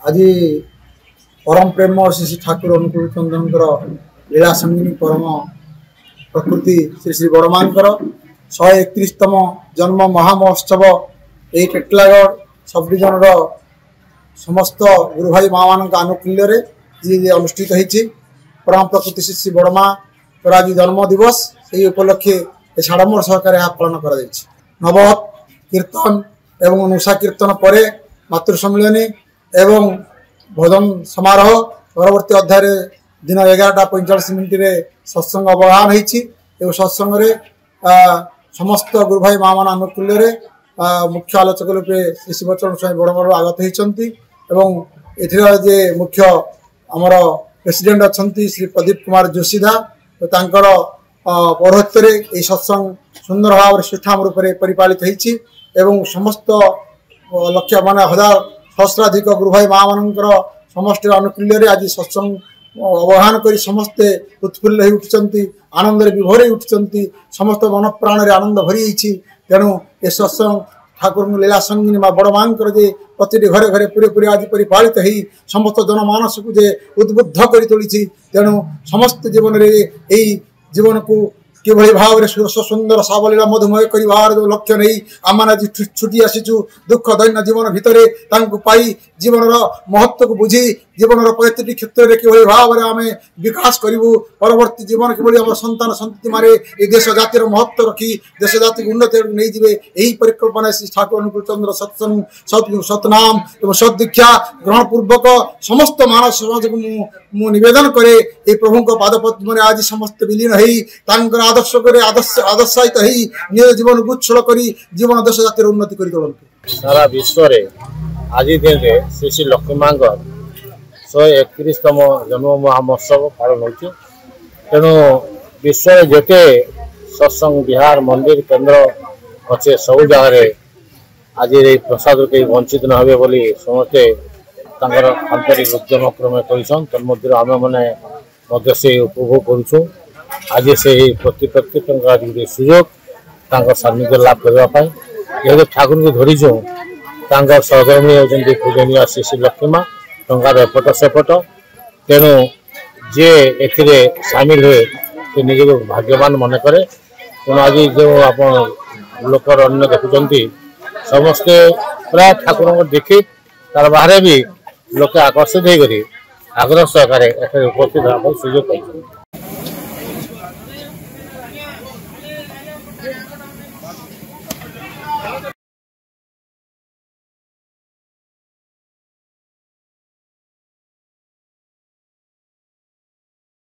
आज परम प्रेम श्री श्री ठाकुर अनुकूल चंद्रन लीला संगिनी परम प्रकृति श्री श्री बड़मांकर 131तम जन्म महामहोत्सव यही टेटलागढ़ सब डिविजन समस्त गुरु भाई माँ मान आनुकूल्य जी अनुष्ठित होती परम प्रकृति श्री श्री बड़मा आज जन्म दिवस से उपलक्षे साड़म्बर सहकार पालन कर नवहत कीर्तन एवं नुषा कीर्तन पर मातृ सम्मिलनी एवं भोजन समारोह परवर्ती अध्याय दिन 11:45 सत्संग अवगाहन हो सत्संग समस्त गुरु भाई माँ मान आनुकूल्य मुख्य आलोचक रूपे श्री शिवचरण स्वामी बड़मर आगत होती जे मुख्य आमर प्रेसिडेंट अच्छा श्री प्रदीप कुमार जोशीदा तो पौरोहित्य सत्संग सुंदर भाव सुठाम रूप से परिपालित होती समस्त लक्ष्य मान हजार सहस्राधिक गुरु भाई माँ मानकर समस्त आनुकूल्य आज सत्संग अवगाहन कर समस्ते उत्फुल्ल हो उठिंट आनंद विभोर उठिंट समस्त मन प्राण आनंद भरी तेणु ये सत्संग ठाकुर लीला संगिनी माँ बड़ माँ प्रति घरे घरे पूरे पूरे आज परिपालित हो समस्त जनमानस को जे उद्बुद्ध कर तोली तेणु समस्त जीवन में जीवन को किभली भाव में सुंदर सावलीला मधुमय कर जो लक्ष्य नहीं आम आज छुटी आसीचु दुख दैन्य जीवन भितर पाई जीवन महत्व को बुझी जीवन प्रति क्षेत्र में किभली भाव में आम विकास करूँ परवर्ती जीवन किभली आम संतान संतति मारे ये देश जातिर महत्व रखी देश जाति उन्नति नहीं जीवे यही परिकल्पना श्री ठाकुर अनुकूल चंद्र सत्संग सतनाम एवं सदीक्षा ग्रहण पूर्वक समस्त मानव समाज को मु निवेदन करे ये प्रभु को पादपद्म आज समस्त विलीन हो आदर्श आदर्शायित निज जीवन को उच्छल कर जीवन देश जातिर उन्नति कर सारा विश्व आज दिन में श्री श्री लक्ष्मी माँ 131तम जन्म महोत्सव पालन हो तेणु विश्व जेते सत्संग विहार मंदिर केन्द्र अच्छे सब जगह आज प्रसाद कहीं वंचित न हे बोली समस्ते आंतरिक उद्यम क्रमे कर आम मैंने उपभोग करुँ आज से प्रत्येक सुजोग सान्निध्य लाभ करने जेहेतु ठाकुर को धरीचु सहधर्मी होती पूजनीय श्री श्री लक्ष्मी माँ टंकार एपट सेपट तेणु जे ए सामिल हुए से निज भाग्यवान मन करे तेणु आज जो आप लोकर अन्य देखुं समस्ते प्राय ठाकुर को देखी तार बाहर भी लोके आकर्षित होकर आग्रह सहकार उपस्थित होगा सुजोग पाई।